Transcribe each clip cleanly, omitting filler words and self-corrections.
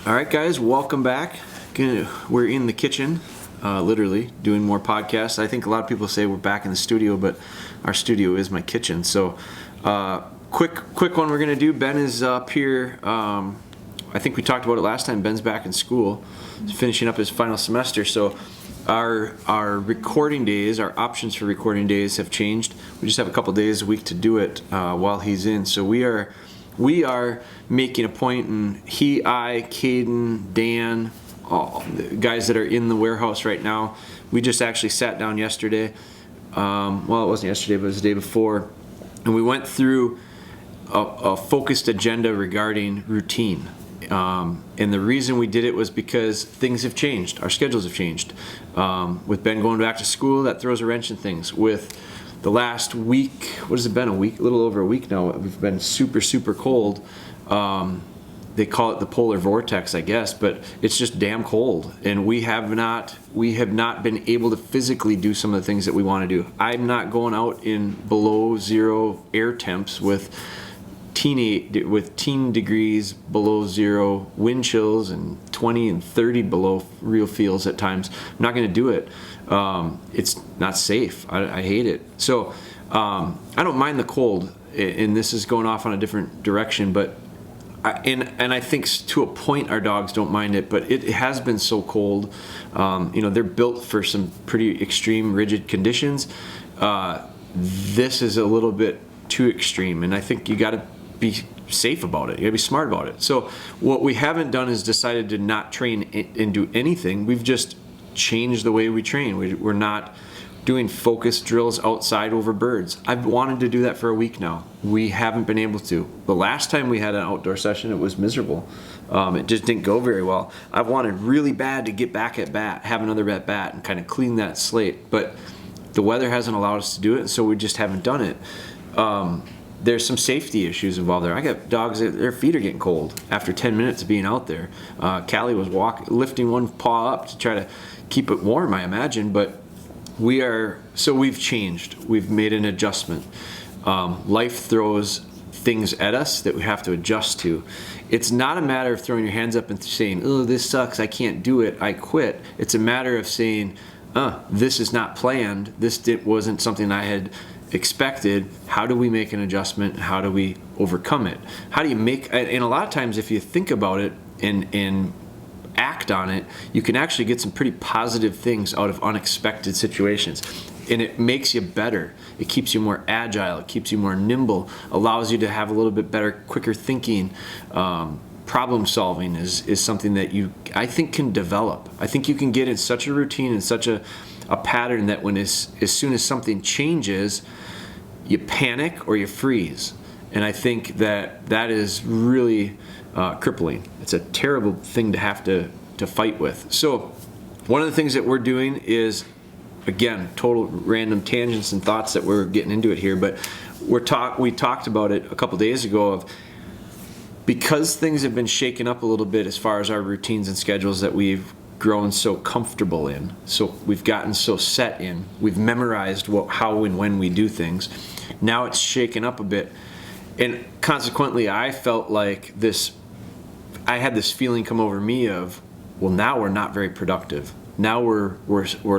All right, guys, welcome back. We're in the kitchen, literally doing more podcasts. I think a lot of people say we're back in the studio, but our studio is my kitchen. So, quick one we're gonna do. Ben is up here. I think we talked about it last time. Ben's back in school, he's finishing up his final semester. So, our recording days, our options for recording days have changed. We just have a couple days a week to do it while he's in. So we are making a point, and I, Caden, Dan, all the guys that are in the warehouse right now, we just actually sat down yesterday. Well, it wasn't yesterday, but it was the day before, and we went through a focused agenda regarding routine. And the reason we did it was because things have changed. Our schedules have changed. With Ben going back to school, that throws a wrench in things. With the last week, what has it been, a little over a week now, we've been super cold. They call it the polar vortex, I guess, but it's just damn cold. And we have not been able to physically do some of the things that we want to do. I'm not going out in below zero air temps with teen degrees below zero wind chills and 20 and 30 below real feels at times. I'm not going to do it. It's not safe. I hate it. So I don't mind the cold, and this is going off on a different direction, but I think to a point our dogs don't mind it, but it has been so cold. They're built for some pretty extreme rigid conditions. This is a little bit too extreme, and I think you got to be safe about it. You gotta be smart about it. So what we haven't done is decided to not train and do anything. We've just changed the way we train. We're not doing focused drills outside over birds. I've wanted to do that for a week now. We haven't been able to. The last time we had an outdoor session, it was miserable. It just didn't go very well. I've wanted really bad to get back at bat, have another at bat, and kind of clean that slate. But the weather hasn't allowed us to do it, so we just haven't done it. There's some safety issues involved there. I got dogs that their feet are getting cold after 10 minutes of being out there. Callie was lifting one paw up to try to keep it warm, I imagine, but we've changed. We've made an adjustment. Life throws things at us that we have to adjust to. It's not a matter of throwing your hands up and saying, oh, this sucks, I can't do it, I quit. It's a matter of saying, this is not planned, wasn't something I had expected. How do we make an adjustment? How do we overcome it? How do you and a lot of times if you think about it and act on it, you can actually get some pretty positive things out of unexpected situations, and it makes you better. It keeps you more agile, it keeps you more nimble, allows you to have a little bit better, quicker thinking. Problem solving is something that I think can develop. I think you can get in such a routine and such a pattern that as soon as something changes, you panic or you freeze. And I think that is really crippling. It's a terrible thing to have to fight with. So one of the things that we're doing is, again, total random tangents and thoughts that we're getting into it here, but we talked about it a couple days ago of, because things have been shaken up a little bit as far as our routines and schedules that we've grown so comfortable in, so we've gotten so set in, we've memorized how and when we do things. Now it's shaken up a bit, and consequently I felt like I had this feeling come over me of, well, now we're not very productive. Now we're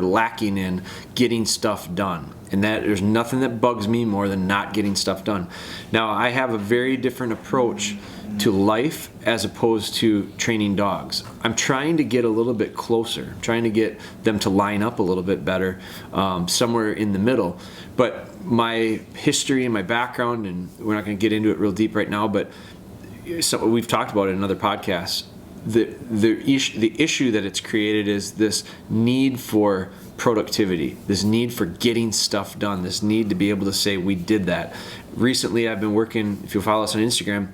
lacking in getting stuff done, and that there's nothing that bugs me more than not getting stuff done. Now I have a very different approach to life as opposed to training dogs. I'm trying to get a little bit closer. I'm trying to get them to line up a little bit better, somewhere in the middle. But my history and my background, and we're not going to get into it real deep right now, but we've talked about it in other podcasts. The issue that it's created is this need for productivity, this need for getting stuff done, this need to be able to say we did that. Recently I've been working, if you follow us on Instagram,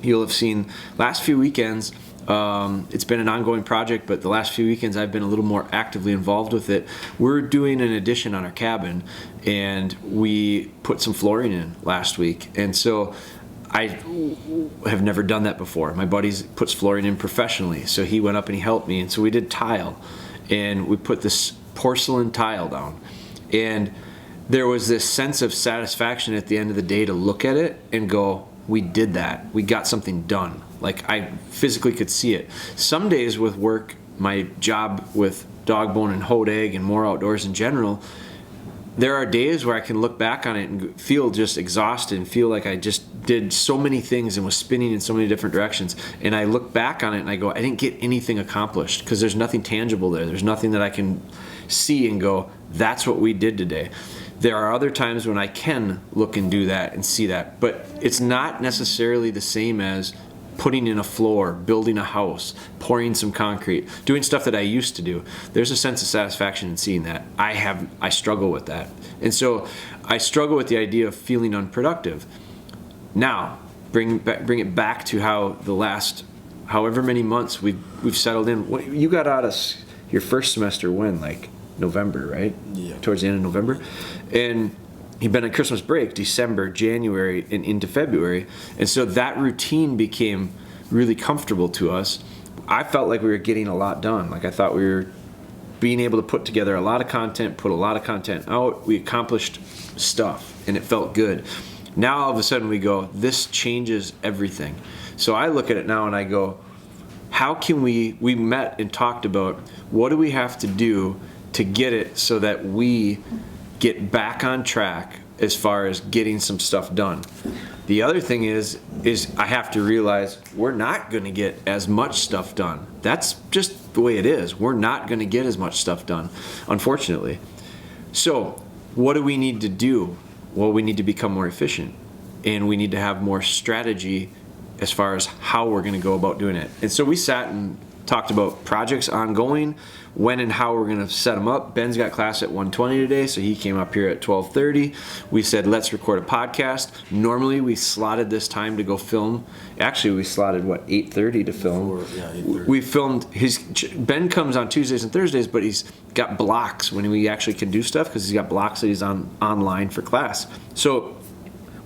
you'll have seen last few weekends, it's been an ongoing project, but the last few weekends I've been a little more actively involved with it. We're doing an addition on our cabin, and we put some flooring in last week, and so I have never done that before. My buddy puts flooring in professionally, so he went up and he helped me, and so we did tile, and we put this porcelain tile down, and there was this sense of satisfaction at the end of the day to look at it and go, we did that. We got something done. Like I physically could see it. Some days with work, my job with DogBone and Hodag and More Outdoors in general, there are days where I can look back on it and feel just exhausted and feel like I just did so many things and was spinning in so many different directions. And I look back on it and I go, I didn't get anything accomplished because there's nothing tangible there. There's nothing that I can see and go, that's what we did today. There are other times when I can look and do that and see that, but it's not necessarily the same as putting in a floor, building a house, pouring some concrete, doing stuff that I used to do. There's a sense of satisfaction in seeing that. I struggle with that. And so I struggle with the idea of feeling unproductive. Now, bring it back to how the last however many months we've settled in. You got out of your first semester when? Like November, right? Yeah. Towards the end of November. And you've been on Christmas break, December, January, and into February. And so that routine became really comfortable to us. I felt like we were getting a lot done. Like I thought we were being able to put together a lot of content, put a lot of content out. We accomplished stuff, and it felt good. Now all of a sudden we go, this changes everything. So I look at it now and I go, how can we met and talked about what do we have to do to get it so that we get back on track as far as getting some stuff done. The other thing is I have to realize we're not going to get as much stuff done. That's just the way it is. We're not going to get as much stuff done, unfortunately. So what do we need to do? Well, we need to become more efficient, and we need to have more strategy as far as how we're going to go about doing it. And so we sat and talked about projects ongoing, when and how we're going to set them up. Ben's got class at 1:20 today, so he came up here at 12:30. We said, let's record a podcast. Normally, we slotted this time to go film. Actually, we slotted, 8:30 to film? Yeah, 8:30. We filmed, Ben comes on Tuesdays and Thursdays, but he's got blocks when we actually can do stuff because he's got blocks that he's online for class. So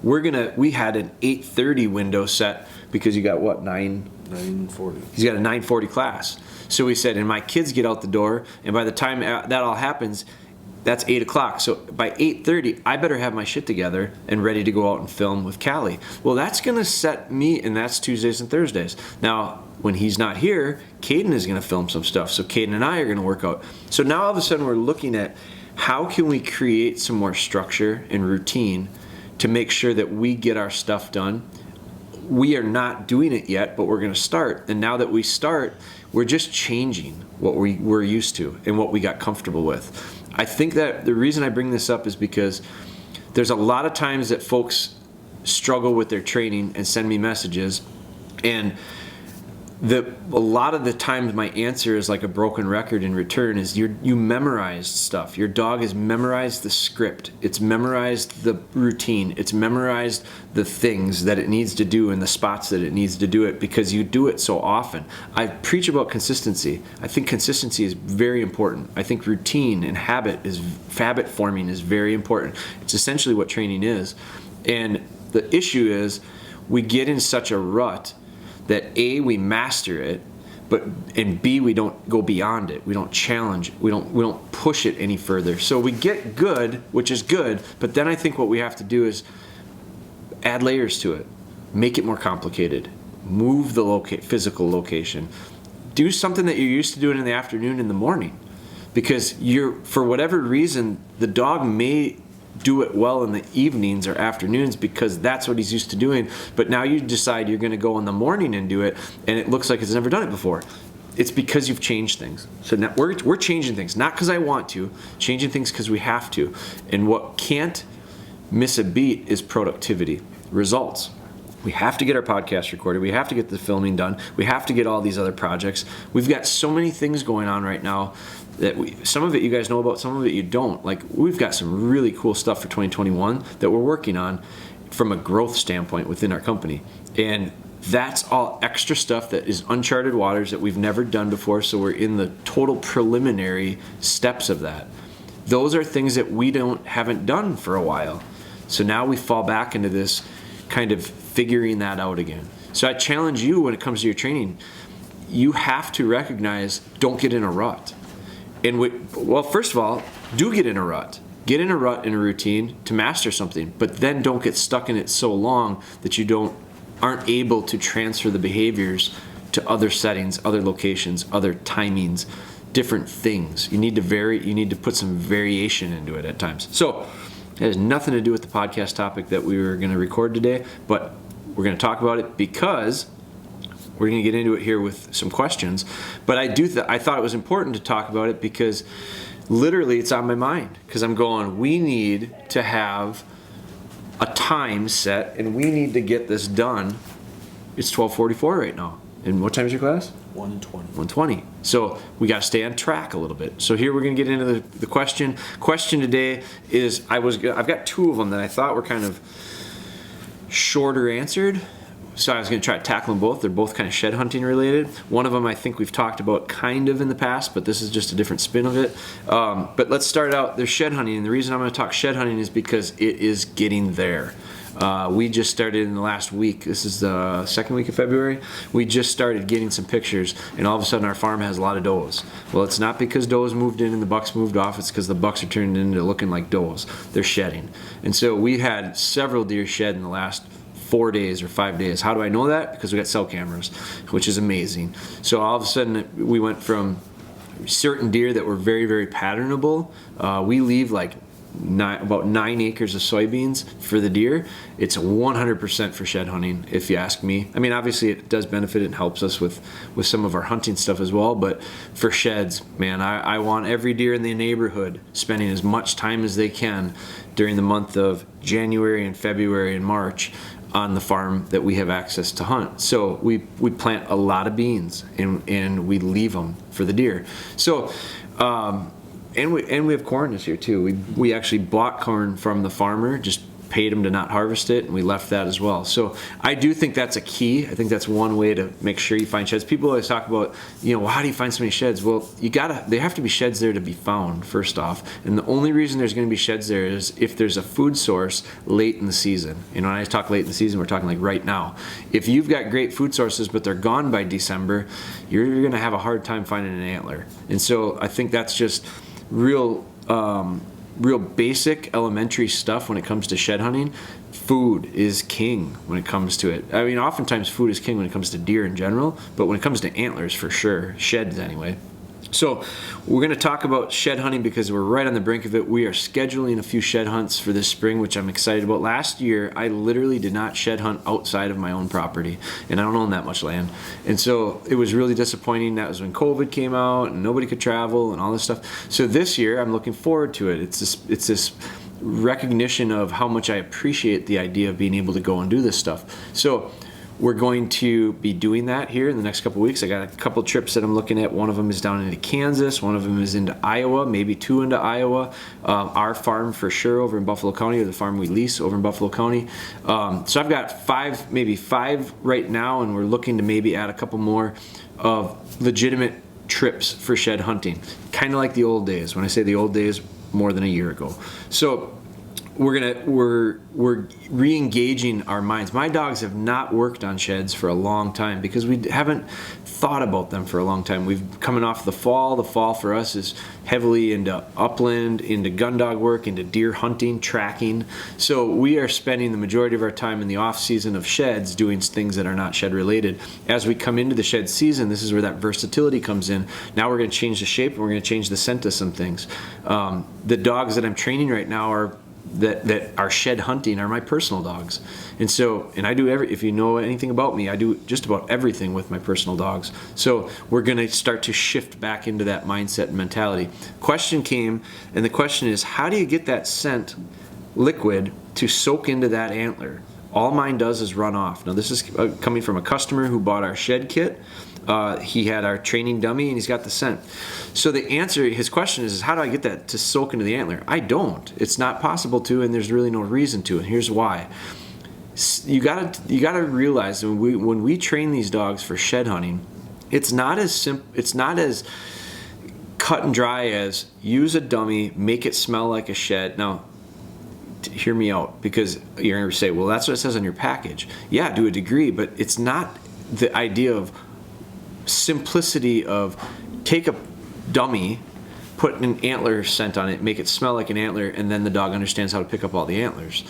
we had an 8:30 window set because you got 9:40. He's got a 9:40 class. So we said, and my kids get out the door, and by the time that all happens, that's 8 o'clock. So by 8:30, I better have my shit together and ready to go out and film with Callie. Well, that's going to set me, and that's Tuesdays and Thursdays. Now, when he's not here, Caden is going to film some stuff. So Caden and I are going to work out. So now all of a sudden we're looking at how can we create some more structure and routine to make sure that we get our stuff done. We are not doing it yet, but we're going to start. And now that we start, we're just changing what we're used to and what we got comfortable with. I think that the reason I bring this up is because there's a lot of times that folks struggle with their training and send me messages, and a lot of the times my answer is like a broken record in return is you memorized stuff. Your dog has memorized the script. It's memorized the routine. It's memorized the things that it needs to do and the spots that it needs to do it because you do it so often. I preach about consistency. I think consistency is very important. I think routine and habit forming is very important. It's essentially what training is. And the issue is we get in such a rut that A, we master it, and B, we don't go beyond it. We don't challenge it. We don't push it any further. So we get good, which is good, but then I think what we have to do is add layers to it, make it more complicated, move the physical location, do something that you're used to doing in the afternoon in the morning, because for whatever reason, the dog may do it well in the evenings or afternoons because that's what he's used to doing, but now you decide you're going to go in the morning and do it, and it looks like it's never done it before. It's because you've changed things. So now we're changing things, not because I want to, changing things because we have to. And what can't miss a beat is productivity, results. We have to get our podcast recorded. We have to get the filming done. We have to get all these other projects. We've got so many things going on right now that some of it you guys know about, some of it you don't. Like, we've got some really cool stuff for 2021 that we're working on from a growth standpoint within our company. And that's all extra stuff that is uncharted waters that we've never done before, so we're in the total preliminary steps of that. Those are things that we haven't done for a while. So now we fall back into this kind of figuring that out again. So I challenge you when it comes to your training, you have to recognize, don't get in a rut. And well, first of all, do get in a rut. Get in a rut in a routine to master something, but then don't get stuck in it so long that you don't aren't able to transfer the behaviors to other settings, other locations, other timings, different things. You need to vary, you need to put some variation into it at times. So it has nothing to do with the podcast topic that we were going to record today, but we're going to talk about it because we're going to get into it here with some questions. But I thought it was important to talk about it because literally it's on my mind, because I'm going, we need to have a time set and we need to get this done. It's 12:44 right now. And what time is your class? 1:20. 1:20. So we got to stay on track a little bit. So here we're going to get into the question. Question today is, I've got two of them that I thought were kind of shorter answered. So I was going to try to tackle them both. They're both kind of shed hunting related. One of them I think we've talked about kind of in the past, but this is just a different spin of it. But let's start out. There's shed hunting, and the reason I'm going to talk shed hunting is because it is getting there. We just started in the last week. This is the second week of February. We just started getting some pictures, and all of a sudden our farm has a lot of does. Well, it's not because does moved in and the bucks moved off. It's because the bucks are turned into looking like does. They're shedding. And so we had several deer shed in the last 4 days or 5 days. How do I know that? Because we got cell cameras, which is amazing. So all of a sudden we went from certain deer that were very, very patternable. We leave like about 9 acres of soybeans for the deer. It's 100% for shed hunting, if you ask me. I mean, obviously it does benefit and helps us with some of our hunting stuff as well, but for sheds, man, I want every deer in the neighborhood spending as much time as they can during the month of January and February and March on the farm that we have access to hunt. So we plant a lot of beans and we leave them for the deer. So and we have corn this year too. We actually bought corn from the farmer, just paid him to not harvest it, and we left that as well. So I do think that's a key. I think that's one way to make sure you find sheds. People always talk about, well, how do you find so many sheds? Well, there have to be sheds there to be found, first off. And the only reason there's going to be sheds there is if there's a food source late in the season. When I talk late in the season, we're talking like right now. If you've got great food sources, but they're gone by December, you're going to have a hard time finding an antler. And so I think that's just real basic elementary stuff when it comes to shed hunting. Food is king when it comes to it. I mean, oftentimes food is king when it comes to deer in general, but when it comes to antlers, for sure, sheds anyway. So we're going to talk about shed hunting because we're right on the brink of it. We are scheduling a few shed hunts for this spring, which I'm excited about. Last year, I literally did not shed hunt outside of my own property, and I don't own that much land. And so it was really disappointing. That was when COVID came out and nobody could travel and all this stuff. So this year, I'm looking forward to it. It's this recognition of how much I appreciate the idea of being able to go and do this stuff. So we're going to be doing that here in the next couple of weeks. I got a couple trips that I'm looking at. One of them is down into Kansas. One of them is into Iowa, maybe two into Iowa. Our farm for sure over in Buffalo County, or the farm we lease over in Buffalo County. So I've got maybe five right now, and we're looking to maybe add a couple more of legitimate trips for shed hunting. Kind of like the old days. When I say the old days, more than a year ago. So we're re-engaging our minds. My dogs have not worked on sheds for a long time because we haven't thought about them for a long time. We've coming off the fall. The fall for us is heavily into upland, into gun dog work, into deer hunting, tracking. So we are spending the majority of our time in the off season of sheds doing things that are not shed related. As we come into the shed season, this is where that versatility comes in. Now we're going to change the shape and we're going to change the scent of some things. The dogs that I'm training right now are that are shed hunting are my personal dogs. And I do if you know anything about me, I do just about everything with my personal dogs. So we're going to start to shift back into that mindset and mentality. Question came, and the question is, how do you get that scent liquid to soak into that antler? All mine does is run off. Now this is coming from a customer who bought our shed kit. He had our training dummy and he's got the scent. So the answer, his question is how do I get that to soak into the antler? I don't. It's not possible to, and there's really no reason to, and here's why. You gotta realize when we train these dogs for shed hunting, it's not as cut and dry as use a dummy, make it smell like a shed. Now, hear me out, because you're going to say, well, that's what it says on your package. Yeah, to a degree, but it's not the idea of simplicity of take a dummy, put an antler scent on it, make it smell like an antler, and then the dog understands how to pick up all the antlers.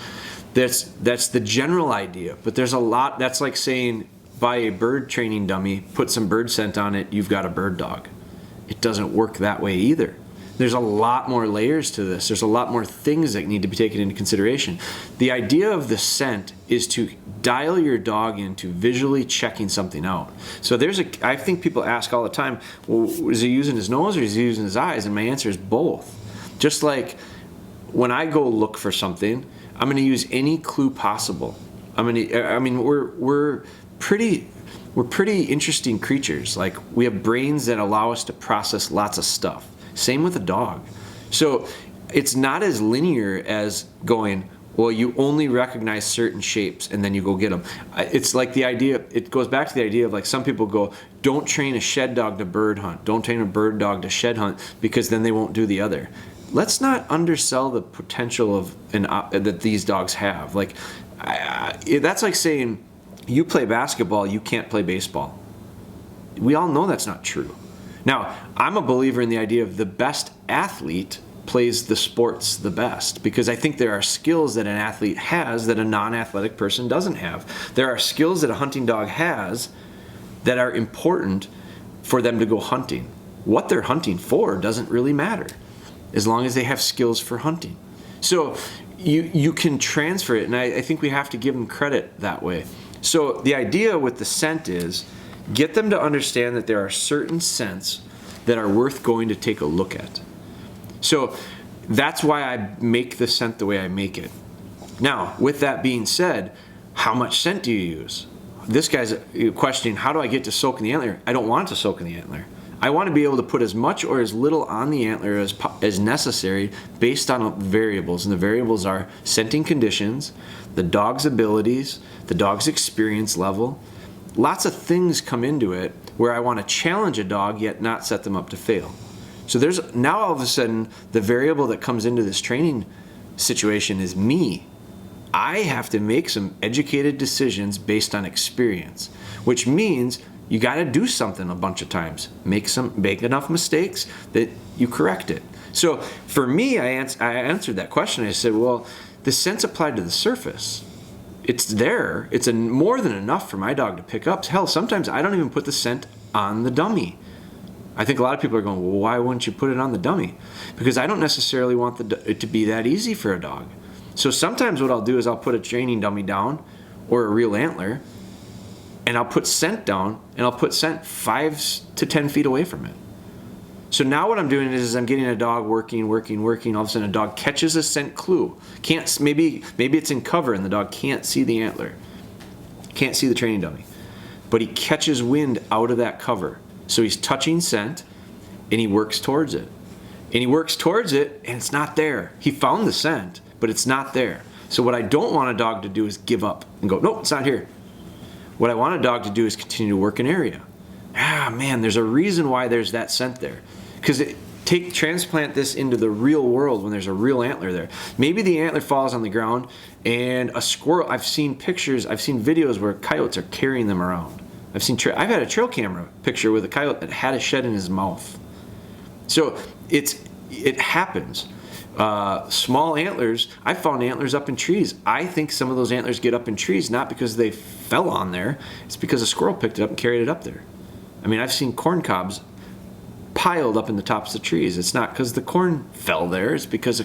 That's the general idea, but there's a lot. That's like saying buy a bird training dummy, put some bird scent on it, you've got a bird dog. It doesn't work that way either. There's a lot more layers to this. There's a lot more things that need to be taken into consideration. The idea of the scent is to dial your dog into visually checking something out. So I think people ask all the time, well, is he using his nose or is he using his eyes? And my answer is both. Just like when I go look for something, I'm going to use any clue possible. We're pretty interesting creatures. Like, we have brains that allow us to process lots of stuff. Same with a dog. So it's not as linear as going, well, you only recognize certain shapes and then you go get them. It's like the idea, it goes back to the idea of, like, some people go, don't train a shed dog to bird hunt. Don't train a bird dog to shed hunt, because then they won't do the other. Let's not undersell the potential that these dogs have. Like, that's like saying you play basketball, you can't play baseball. We all know that's not true. Now, I'm a believer in the idea of the best athlete plays the sports the best, because I think there are skills that an athlete has that a non-athletic person doesn't have. There are skills that a hunting dog has that are important for them to go hunting. What they're hunting for doesn't really matter, as long as they have skills for hunting. So you can transfer it, and I think we have to give them credit that way. So the idea with the scent is get them to understand that there are certain scents that are worth going to take a look at. So that's why I make the scent the way I make it. Now, with that being said, how much scent do you use? This guy's questioning, how do I get to soak in the antler? I don't want it to soak in the antler. I want to be able to put as much or as little on the antler as necessary based on variables. And the variables are scenting conditions, the dog's abilities, the dog's experience level. Lots of things come into it where I want to challenge a dog yet not set them up to fail. So there's now all of a sudden the variable that comes into this training situation is me. I have to make some educated decisions based on experience, which means you got to do something a bunch of times. Make enough mistakes that you correct it. So for me, I answered that question. I said, well, the scent's applied to the surface. It's there. It's more than enough for my dog to pick up. Hell, sometimes I don't even put the scent on the dummy. I think a lot of people are going, well, why wouldn't you put it on the dummy? Because I don't necessarily want it to be that easy for a dog. So sometimes what I'll do is I'll put a training dummy down or a real antler, and I'll put scent down, and I'll put scent 5 to 10 feet away from it. So now what I'm doing is I'm getting a dog working. All of a sudden a dog catches a scent clue. Maybe it's in cover and the dog can't see the antler, can't see the training dummy, but he catches wind out of that cover. So he's touching scent, and he works towards it. And it's not there. He found the scent, but it's not there. So what I don't want a dog to do is give up and go, nope, it's not here. What I want a dog to do is continue to work an area. Man, there's a reason why there's that scent there. Because transplant this into the real world when there's a real antler there. Maybe the antler falls on the ground and a squirrel, I've seen videos where coyotes are carrying them around. I've had a trail camera picture with a coyote that had a shed in his mouth. So it happens. Small antlers, I found antlers up in trees. I think some of those antlers get up in trees not because they fell on there, it's because a squirrel picked it up and carried it up there. I mean, I've seen corn cobs piled up in the tops of trees. It's not because the corn fell there, it's because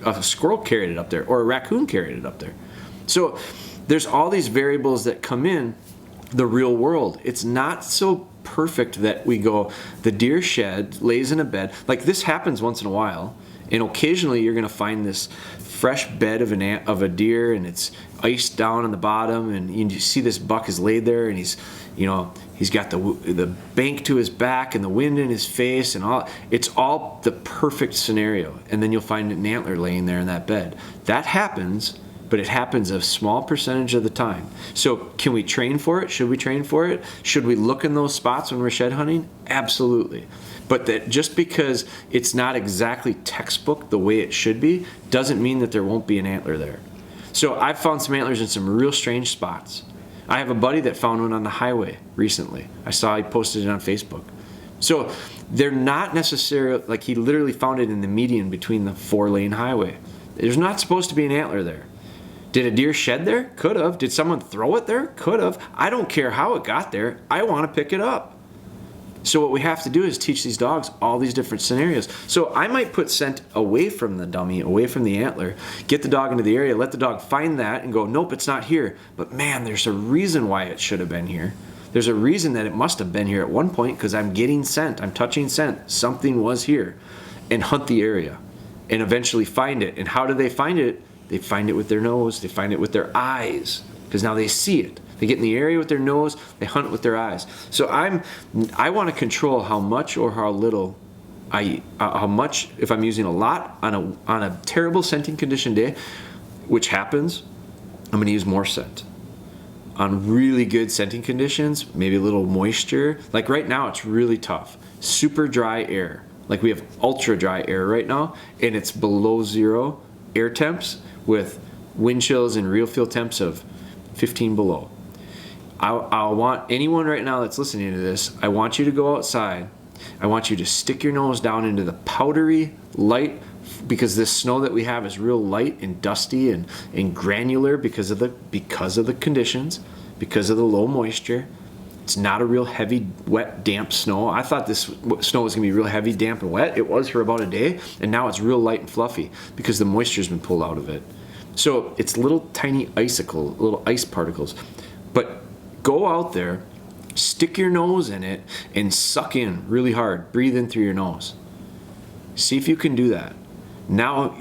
a squirrel carried it up there or a raccoon carried it up there. So there's all these variables that come in the real world. It's not so perfect that we go, the deer shed lays in a bed. Like, this happens once in a while, and occasionally you're going to find this fresh bed of a deer, and it's iced down on the bottom, and you see this buck is laid there, and he's got the bank to his back and the wind in his face, and all. It's all the perfect scenario, and then you'll find an antler laying there in that bed. That happens, but it happens a small percentage of the time. So can we train for it? Should we train for it? Should we look in those spots when we're shed hunting? Absolutely. But that just because it's not exactly textbook the way it should be doesn't mean that there won't be an antler there. So I've found some antlers in some real strange spots. I have a buddy that found one on the highway recently. I saw he posted it on Facebook. So they're not necessarily, like, he literally found it in the median between the 4-lane highway. There's not supposed to be an antler there. Did a deer shed there? Could have. Did someone throw it there? Could have. I don't care how it got there. I want to pick it up. So what we have to do is teach these dogs all these different scenarios. So I might put scent away from the dummy, away from the antler, get the dog into the area, let the dog find that and go, nope, it's not here. But man, there's a reason why it should have been here. There's a reason that it must have been here at one point because I'm getting scent, I'm touching scent. Something was here. And hunt the area and eventually find it. And how do they find it? They find it with their nose, they find it with their eyes because now they see it. They get in the area with their nose, they hunt with their eyes. So I want to control how much or how little how much, if I'm using a lot on a terrible scenting condition day, which happens, I'm going to use more scent. On really good scenting conditions, maybe a little moisture. Like right now, it's really tough. Super dry air. Like we have ultra dry air right now, and it's below zero air temps with wind chills and real feel temps of 15 below. I want anyone right now that's listening to this, I want you to go outside. I want you to stick your nose down into the powdery light, because this snow that we have is real light and dusty and granular because of the conditions, because of the low moisture. It's not a real heavy, wet, damp snow. I thought this snow was gonna be real heavy, damp, and wet. It was for about a day, and now it's real light and fluffy because the moisture's been pulled out of it. So it's little tiny little ice particles. But go out there, stick your nose in it, and suck in really hard. Breathe in through your nose. See if you can do that. Now,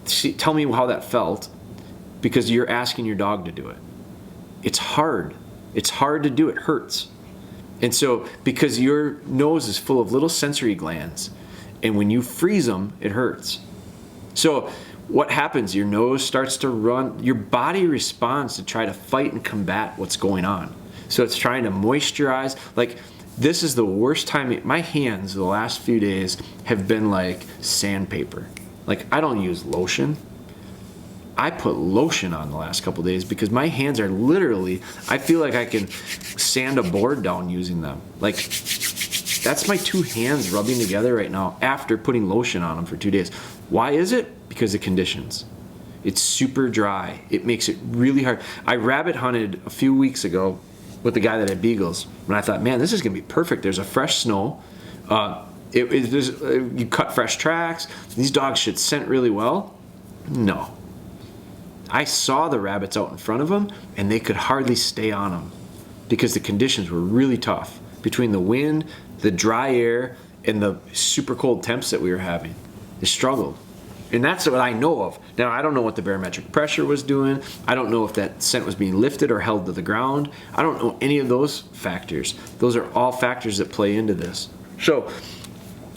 tell me how that felt, because you're asking your dog to do it. It's hard. It's hard to do. It hurts. And so, because your nose is full of little sensory glands, and when you freeze them, it hurts. So what happens? Your nose starts to run. Your body responds to try to fight and combat what's going on. So it's trying to moisturize. Like, this is the worst time. My hands the last few days have been like sandpaper. Like, I don't use lotion. I put lotion on the last couple days because my hands are literally, I feel like I can sand a board down using them. Like, that's my two hands rubbing together right now after putting lotion on them for 2 days. Why is it? Because of conditions. It's super dry. It makes it really hard. I rabbit hunted a few weeks ago with the guy that had beagles, and I thought, man, this is gonna be perfect. There's a fresh snow. You cut fresh tracks. These dogs should scent really well. No. I saw the rabbits out in front of them, and they could hardly stay on them because the conditions were really tough between the wind, the dry air, and the super cold temps that we were having. They struggled. And that's what I know of. Now, I don't know what the barometric pressure was doing. I don't know if that scent was being lifted or held to the ground. I don't know any of those factors. Those are all factors that play into this. So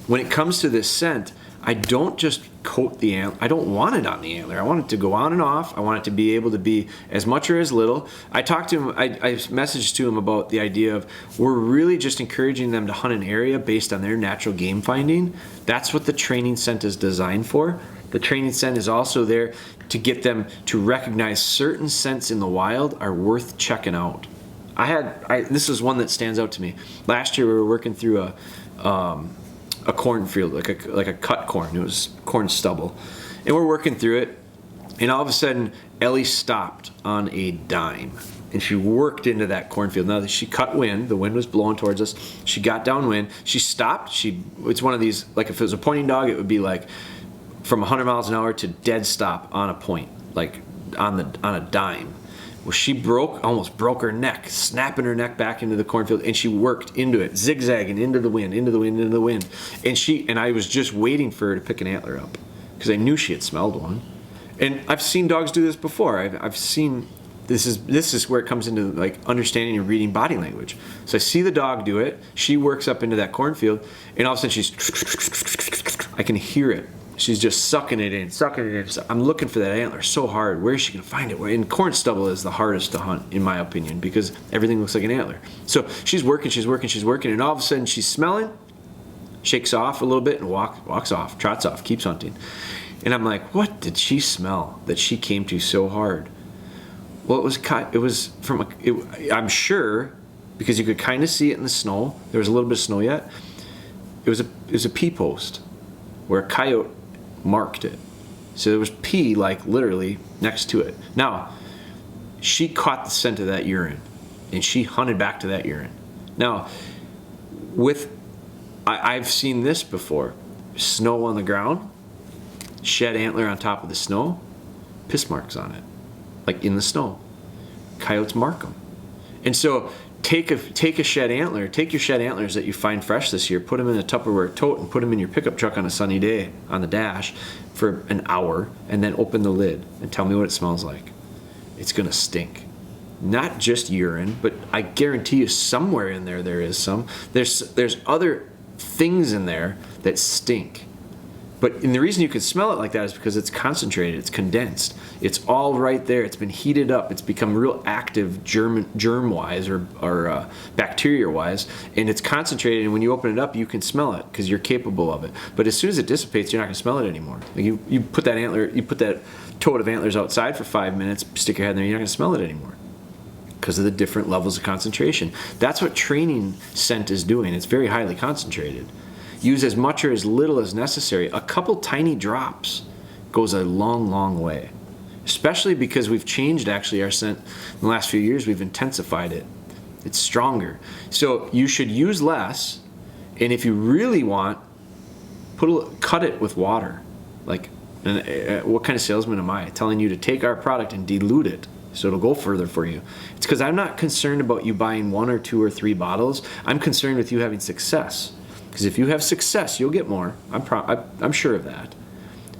when it comes to this scent, I don't just coat the antler. I don't want it on the antler. I want it to go on and off. I want it to be able to be as much or as little. I talked to him, I messaged to him about the idea of we're really just encouraging them to hunt an area based on their natural game finding. That's what the training scent is designed for. The training scent is also there to get them to recognize certain scents in the wild are worth checking out. This is one that stands out to me. Last year we were working through a cornfield, like a cut corn. It was corn stubble, and we're working through it, and all of a sudden Ellie stopped on a dime, and she worked into that cornfield. Now that she cut wind, the wind was blowing towards us. She got downwind. She stopped. It's one of these, like if it was a pointing dog, it would be like from 100 miles an hour to dead stop on a point, like on a dime. Well, she almost broke her neck, snapping her neck back into the cornfield, and she worked into it, zigzagging into the wind, into the wind, into the wind. And I was just waiting for her to pick an antler up because I knew she had smelled one. And I've seen dogs do this before. I've seen this is where it comes into like understanding and reading body language. So I see the dog do it. She works up into that cornfield, and all of a sudden I can hear it. She's just sucking it in. I'm looking for that antler so hard. Where is she going to find it? And corn stubble is the hardest to hunt, in my opinion, because everything looks like an antler. So she's working, and all of a sudden she's smelling, shakes off a little bit, and walks off, trots off, keeps hunting. And I'm like, what did she smell that she came to so hard? Well, I'm sure, because you could kind of see it in the snow. There was a little bit of snow yet. It was a pea post where a coyote marked it. So there was pea like literally next to it. Now, she caught the scent of that urine, and she hunted back to that urine. Now, I've seen this before. Snow on the ground, shed antler on top of the snow, piss marks on it, like in the snow. Coyotes mark them. And so take your shed antlers that you find fresh this year, put them in a Tupperware tote, and put them in your pickup truck on a sunny day on the dash for an hour, and then open the lid and tell me what it smells like. It's gonna stink. Not just urine, but I guarantee you somewhere in there is some. There's other things in there that stink. And the reason you can smell it like that is because it's concentrated, it's condensed. It's all right there. It's been heated up. It's become real active germ-wise or bacteria-wise, and it's concentrated, and when you open it up, you can smell it because you're capable of it. But as soon as it dissipates, you're not going to smell it anymore. Like you put that tote of antlers outside for 5 minutes, stick your head in there, you're not going to smell it anymore because of the different levels of concentration. That's what training scent is doing. It's very highly concentrated. Use as much or as little as necessary. A couple tiny drops goes a long, long way. Especially because we've changed actually our scent in the last few years. We've intensified it. It's stronger. So you should use less, and if you really want, cut it with water. Like, what kind of salesman am I? Telling you to take our product and dilute it so it'll go further for you. It's because I'm not concerned about you buying 1 or 2 or 3 bottles. I'm concerned with you having success. Because if you have success, you'll get more. I'm sure of that.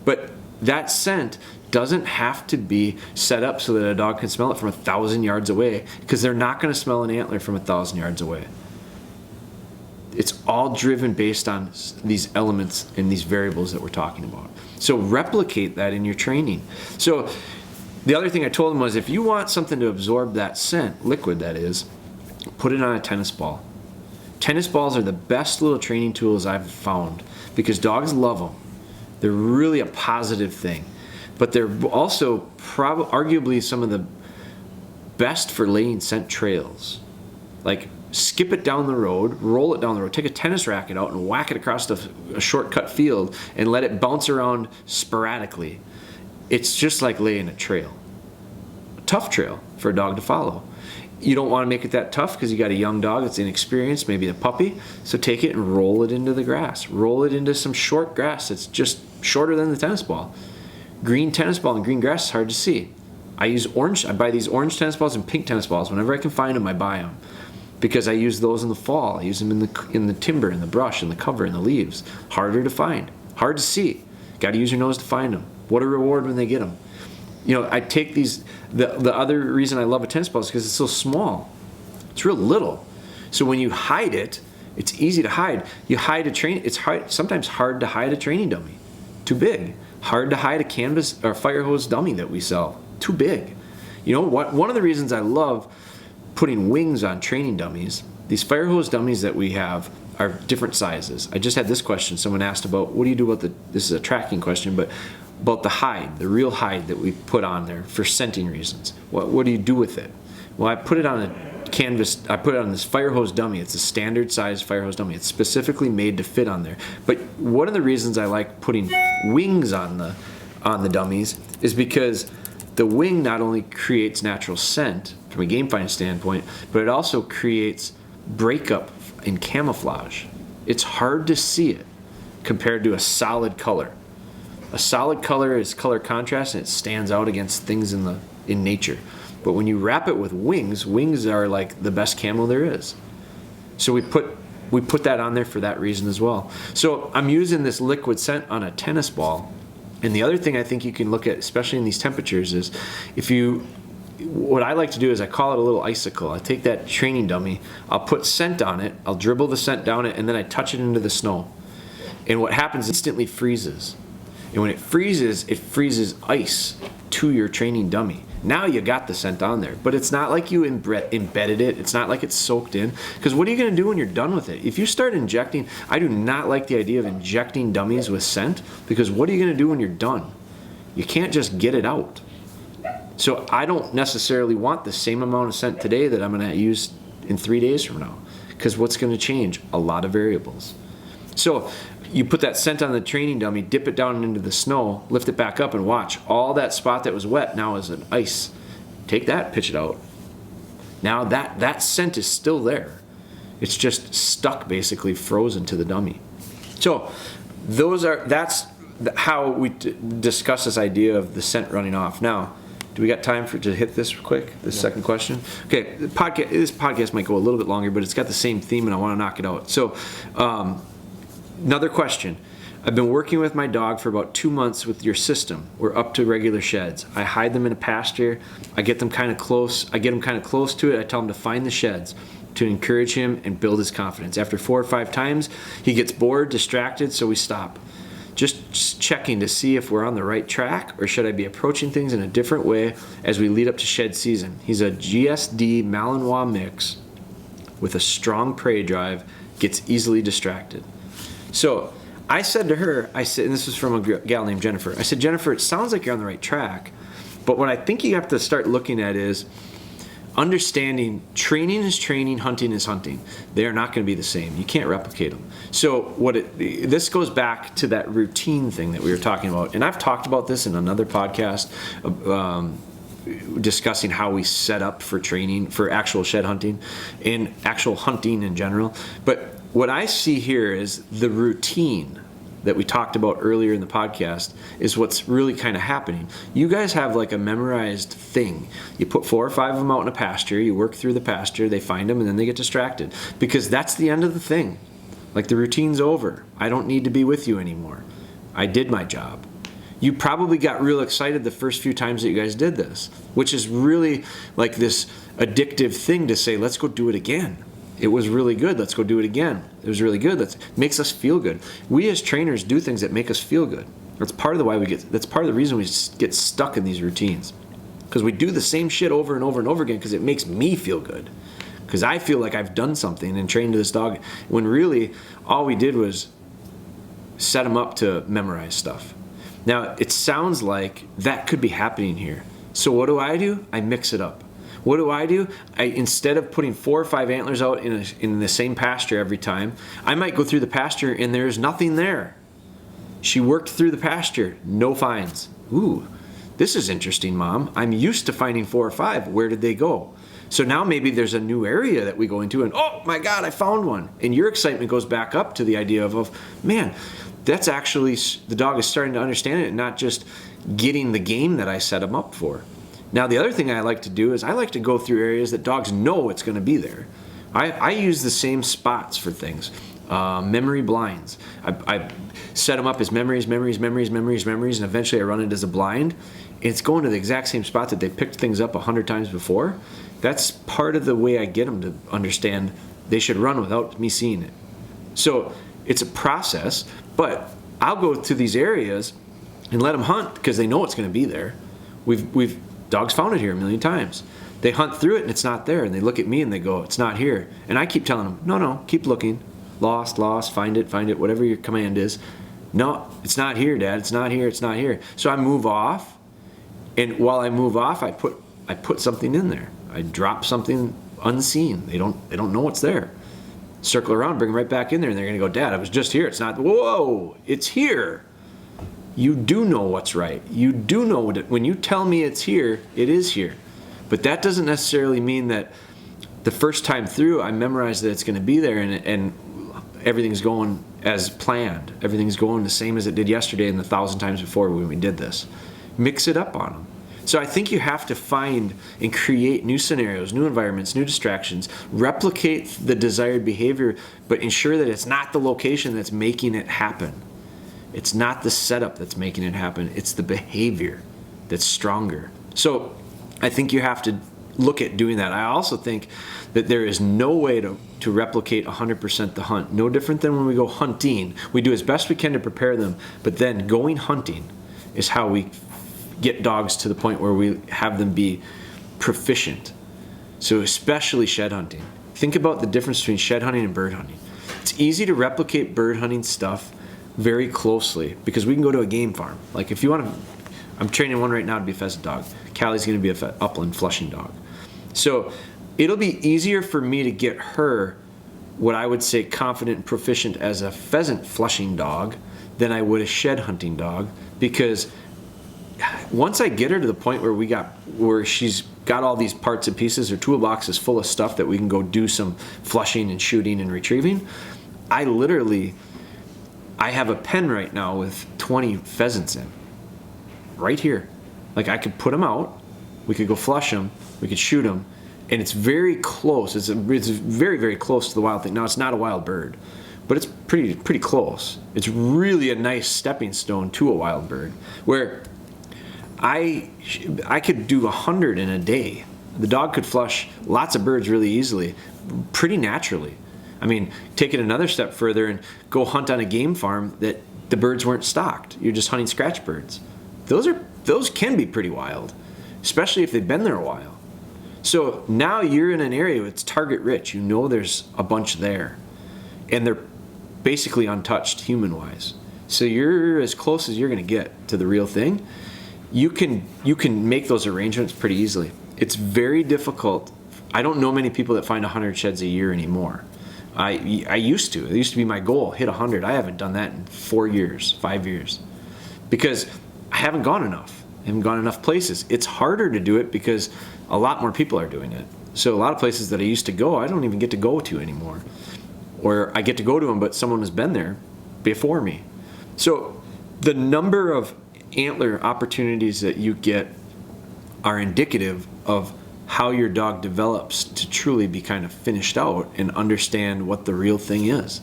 But that scent doesn't have to be set up so that a dog can smell it from 1,000 yards away, because they're not going to smell an antler from 1,000 yards away. It's all driven based on these elements and these variables that we're talking about. So replicate that in your training. So the other thing I told them was, if you want something to absorb that scent, liquid that is, put it on a tennis ball. Tennis balls are the best little training tools I've found because dogs love them. They're really a positive thing. But they're also arguably some of the best for laying scent trails. Like, skip it down the road, roll it down the road, take a tennis racket out and whack it across a shortcut field and let it bounce around sporadically. It's just like laying a trail. A tough trail for a dog to follow. You don't want to make it that tough because you got a young dog that's inexperienced, maybe a puppy. So take it and roll it into the grass. Roll it into some short grass that's just shorter than the tennis ball. Green tennis ball and green grass is hard to see. I buy these orange tennis balls and pink tennis balls. Whenever I can find them, I buy them. Because I use those in the fall. I use them in the timber, in the brush, in the cover, in the leaves. Harder to find. Hard to see. Got to use your nose to find them. What a reward when they get them. You know, I take these, the other reason I love a tennis ball is because it's so small. It's real little. So when you hide it, it's easy to hide. You hide it's sometimes hard to hide a training dummy. Too big. Hard to hide a canvas or fire hose dummy that we sell. Too big. You know what? One of the reasons I love putting wings on training dummies, these fire hose dummies that we have are different sizes. I just had this question. Someone asked about, what do you do about this is a tracking question, but about the hide, the real hide that we put on there for scenting reasons. What do you do with it? Well, I put it on a canvas, I put it on this fire hose dummy. It's a standard size fire hose dummy. It's specifically made to fit on there. But one of the reasons I like putting wings on the dummies is because the wing not only creates natural scent from a game finding standpoint, but it also creates breakup in camouflage. It's hard to see it compared to a solid color. A solid color is color contrast and it stands out against things in nature. But when you wrap it with wings, wings are like the best camo there is. So we put that on there for that reason as well. So I'm using this liquid scent on a tennis ball. And the other thing I think you can look at, especially in these temperatures, is what I like to do is I call it a little icicle. I take that training dummy, I'll put scent on it, I'll dribble the scent down it, and then I touch it into the snow. And what happens, it instantly freezes. And when it freezes ice to your training dummy. Now you got the scent on there, but it's not like you embedded it. It's not like it's soaked in. Because what are you going to do when you're done with it? If you start injecting, I do not like the idea of injecting dummies with scent, because what are you going to do when you're done? You can't just get it out. So I don't necessarily want the same amount of scent today that I'm going to use in 3 days from now, because what's going to change? A lot of variables. So you put that scent on the training dummy, dip it down into the snow, lift it back up, and watch. All that spot that was wet now is an ice take that, pitch it out. Now that scent is still there. It's just stuck, basically frozen to the dummy. So that's how we discuss this idea of the scent running off. Now, do we got time to hit this quick? This second question. Okay, this podcast might go a little bit longer, but it's got the same theme, and I want to knock it out. So, another question. I've been working with my dog for about 2 months with your system. We're up to regular sheds. I hide them in a pasture. I get them kind of close. I get him kind of close to it. I tell him to find the sheds to encourage him and build his confidence. After 4 or 5 times, he gets bored, distracted, so we stop. Just checking to see if we're on the right track, or should I be approaching things in a different way as we lead up to shed season. He's a GSD Malinois mix with a strong prey drive, gets easily distracted. So I said to her, and this was from a gal named Jennifer, I said, Jennifer, it sounds like you're on the right track, but what I think you have to start looking at is understanding training is training, hunting is hunting. They are not going to be the same. You can't replicate them. So this goes back to that routine thing that we were talking about, and I've talked about this in another podcast, discussing how we set up for training, for actual shed hunting and actual hunting in general. But what I see here is the routine that we talked about earlier in the podcast is what's really kind of happening. You guys have like a memorized thing. You put 4 or 5 of them out in a pasture, you work through the pasture, they find them, and then they get distracted. Because that's the end of the thing. Like, the routine's over. I don't need to be with you anymore. I did my job. You probably got real excited the first few times that you guys did this, which is really like this addictive thing to say, let's go do it again. It was really good. Let's go do it again. It was really good. That makes us feel good. We as trainers do things that make us feel good. That's part of that's part of the reason we get stuck in these routines. Because we do the same shit over and over and over again because it makes me feel good. Because I feel like I've done something and trained this dog, when really all we did was set him up to memorize stuff. Now, it sounds like that could be happening here. So what do? I mix it up. What do? Instead of putting 4 or 5 antlers out in the same pasture every time, I might go through the pasture and there's nothing there. She worked through the pasture, no finds. Ooh, this is interesting, Mom. I'm used to finding 4 or 5. Where did they go? So now maybe there's a new area that we go into and, oh my God, I found one. And your excitement goes back up to the idea of man, that's actually, the dog is starting to understand it and not just getting the game that I set him up for. Now, the other thing I like to do is I like to go through areas that dogs know it's going to be there. I use the same spots for things. Memory blinds. I set them up as memories, and eventually I run it as a blind. It's going to the exact same spot that they picked things up 100 times before. That's part of the way I get them to understand they should run without me seeing it. So it's a process, but I'll go to these areas and let them hunt because they know it's going to be there. Dogs found it here a million times. They hunt through it and it's not there, and they look at me and they go, it's not here. And I keep telling them, no, keep looking. Lost, find it, whatever your command is. No, it's not here, Dad. It's not here. So I move off, and while I move off, I put something in there. I drop something unseen. They don't know it's there. Circle around, bring them right back in there, and they're gonna go, Dad, I was just here. It's not. Whoa, it's here. You do know what's right. You do know when you tell me it's here, it is here. But that doesn't necessarily mean that the first time through I memorized that it's going to be there and everything's going as planned. Everything's going the same as it did yesterday and 1,000 times before when we did this. Mix it up on them. So I think you have to find and create new scenarios, new environments, new distractions, replicate the desired behavior, but ensure that it's not the location that's making it happen. It's not the setup that's making it happen. It's the behavior that's stronger. So I think you have to look at doing that. I also think that there is no way to replicate 100% the hunt. No different than when we go hunting. We do as best we can to prepare them, but then going hunting is how we get dogs to the point where we have them be proficient. So especially shed hunting. Think about the difference between shed hunting and bird hunting. It's easy to replicate bird hunting stuff very closely because we can go to a game farm. Like if you want to, I'm training one right now to be a pheasant dog. Callie's going to be a upland flushing dog. So it'll be easier for me to get her what I would say confident and proficient as a pheasant flushing dog than I would a shed hunting dog, because once I get her to the point where she's got all these parts and pieces. Their toolbox is full of stuff that we can go do some flushing and shooting and retrieving. I have a pen right now with 20 pheasants in, right here. Like I could put them out, we could go flush them, we could shoot them, and it's very close. It's very, very close to the wild thing. Now it's not a wild bird, but it's pretty close. It's really a nice stepping stone to a wild bird, where I could do 100 in a day. The dog could flush lots of birds really easily, pretty naturally. I mean, take it another step further and go hunt on a game farm that the birds weren't stocked. You're just hunting scratch birds. Those can be pretty wild, especially if they've been there a while. So now you're in an area that's target rich. You know there's a bunch there, and they're basically untouched human-wise. So you're as close as you're going to get to the real thing. You can make those arrangements pretty easily. It's very difficult. I don't know many people that find 100 sheds a year anymore. I used to. It used to be my goal, hit 100. I haven't done that in 4 years, 5 years, because I haven't gone enough. I haven't gone enough places. It's harder to do it because a lot more people are doing it. So a lot of places that I used to go, I don't even get to go to anymore. Or I get to go to them, but someone has been there before me. So the number of antler opportunities that you get are indicative of how your dog develops to truly be kind of finished out and understand what the real thing is.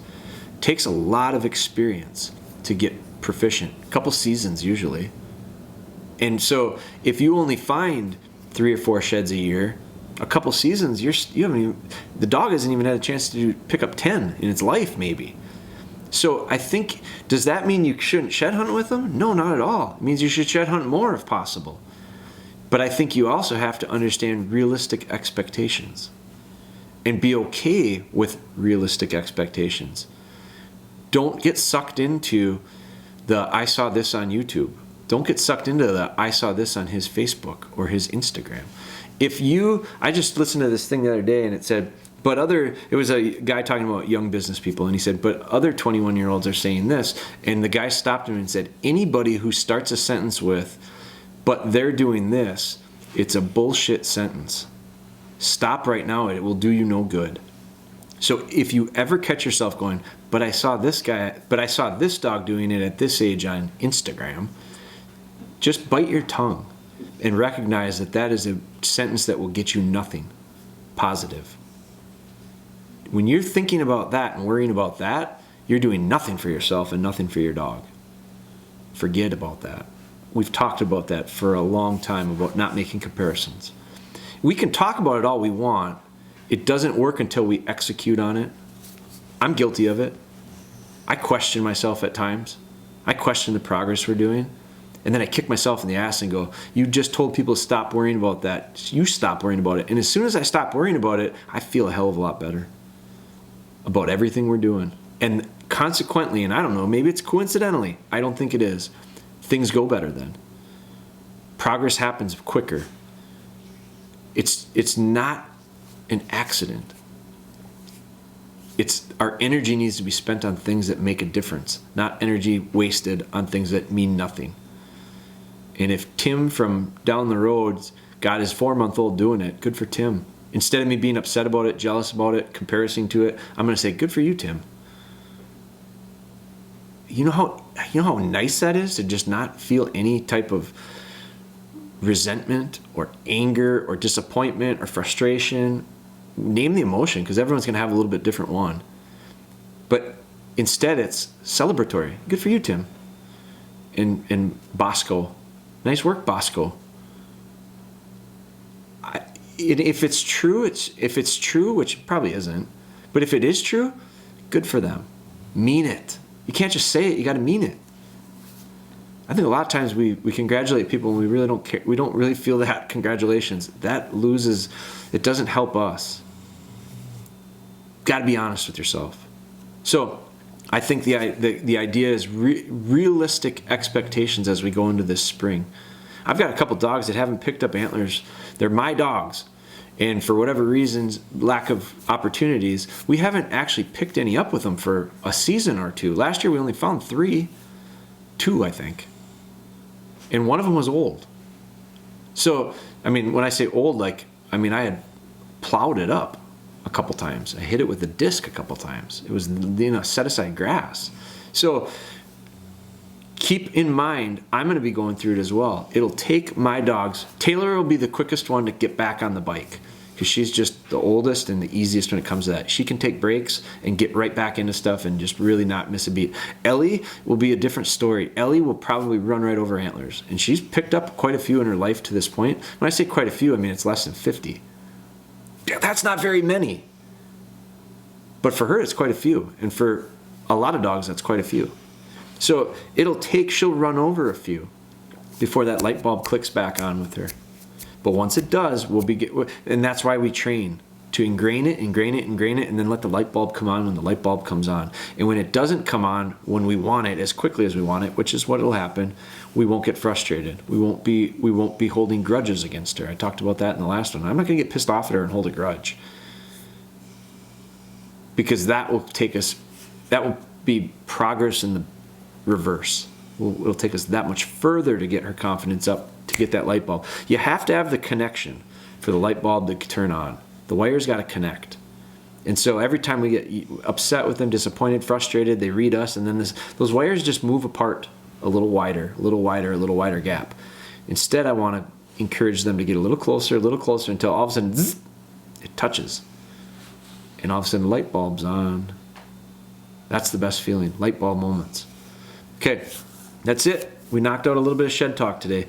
It takes a lot of experience to get proficient, a couple seasons usually. And so if you only find 3 or 4 sheds a year, a couple seasons, the dog hasn't even had a chance to pick up 10 in its life maybe. So I think, does that mean you shouldn't shed hunt with them? No, not at all. It means you should shed hunt more if possible. But I think you also have to understand realistic expectations and be okay with realistic expectations. Don't get sucked into the I saw this on YouTube. Don't get sucked into the I saw this on his Facebook or his Instagram. I just listened to this thing the other day and it said, it was a guy talking about young business people, and he said, but other 21-year-olds are saying this. And the guy stopped him and said, anybody who starts a sentence with, but they're doing this, it's a bullshit sentence. Stop right now, it will do you no good. So if you ever catch yourself going, but I saw this dog doing it at this age on Instagram, just bite your tongue and recognize that is a sentence that will get you nothing positive. When you're thinking about that and worrying about that, you're doing nothing for yourself and nothing for your dog. Forget about that. We've talked about that for a long time, about not making comparisons. We can talk about it all we want. It doesn't work until we execute on it. I'm guilty of it. I question myself at times. I question the progress we're doing. And then I kick myself in the ass and go, you just told people to stop worrying about that. You stop worrying about it. And as soon as I stop worrying about it, I feel a hell of a lot better about everything we're doing. And consequently, and I don't know, maybe it's coincidentally, I don't think it is, things go better then. Progress happens quicker. It's not an accident. Our energy needs to be spent on things that make a difference, not energy wasted on things that mean nothing. And if Tim from down the road got his 4-month-old doing it, good for Tim. Instead of me being upset about it, jealous about it, comparing to it, I'm going to say, good for you, Tim. You know how nice that is to just not feel any type of resentment or anger or disappointment or frustration. Name the emotion, because everyone's going to have a little bit different one. But instead, it's celebratory. Good for you, Tim. And Bosco. Nice work, Bosco. If it's true, which it probably isn't, but if it is true, good for them. Mean it. You can't just say it, you got to mean it. I think a lot of times we congratulate people and we really don't care. We don't really feel that congratulations. That loses, it doesn't help us. Got to be honest with yourself. So I think the idea is realistic expectations as we go into this spring. I've got a couple dogs that haven't picked up antlers. They're my dogs. And for whatever reasons, lack of opportunities, we haven't actually picked any up with them for a season or two. Last year we only found 2, I think. And one of them was old. So I mean, when I say old, like, I mean, I had plowed it up a couple times. I hit it with a disc a couple times. It was, set aside grass. So keep in mind, I'm going to be going through it as well. It'll take my dogs. Taylor will be the quickest one to get back on the bike because she's just the oldest and the easiest when it comes to that. She can take breaks and get right back into stuff and just really not miss a beat. Ellie will be a different story. Ellie will probably run right over antlers, and she's picked up quite a few in her life to this point. When I say quite a few, I mean it's less than 50. That's not very many. But for her, it's quite a few. And for a lot of dogs, that's quite a few. So she'll run over a few before that light bulb clicks back on with her. But once it does, and that's why we train to ingrain it, and then let the light bulb come on when the light bulb comes on. And when it doesn't come on when we want it, as quickly as we want it, which is what will happen, we won't get frustrated. We won't be holding grudges against her. I talked about that in the last one. I'm not going to get pissed off at her and hold a grudge, because that will be progress in the reverse. It'll take us that much further to get her confidence up, to get that light bulb. You have to have the connection for the light bulb to turn on. The wires got to connect. And so every time we get upset with them, disappointed, frustrated, they read us, and then those wires just move apart a little wider, a little wider gap. Instead, I want to encourage them to get a little closer until all of a sudden, zzz, it touches. And all of a sudden, light bulb's on. That's the best feeling, light bulb moments. Okay, that's it. We knocked out a little bit of shed talk today.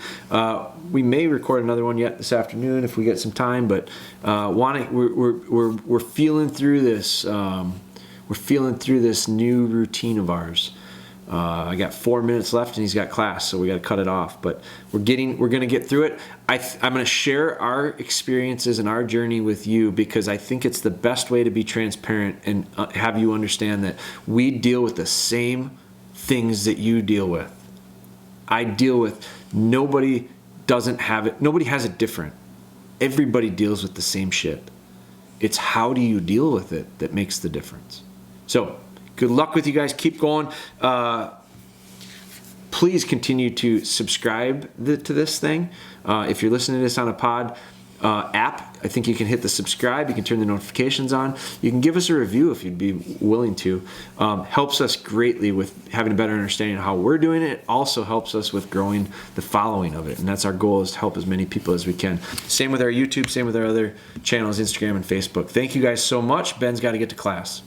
We may record another one yet this afternoon if we get some time, but we're feeling through this. We're feeling through this new routine of ours. I got 4 minutes left, and he's got class, so we got to cut it off. But we're going to get through it. I'm going to share our experiences and our journey with you, because I think it's the best way to be transparent and have you understand that we deal with the same things that you deal with. I deal with, nobody doesn't have it. Nobody has it different. Everybody deals with the same shit. It's how do you deal with it that makes the difference. So good luck with you guys. Keep going. Please continue to subscribe to this thing. If you're listening to this on a pod app, I think you can hit the subscribe. You can turn the notifications on. You can give us a review if you'd be willing to. Helps us greatly with having a better understanding of how we're doing it. It also helps us with growing the following of it. And that's our goal, is to help as many people as we can. Same with our YouTube, same with our other channels, Instagram and Facebook. Thank you guys so much. Ben's got to get to class.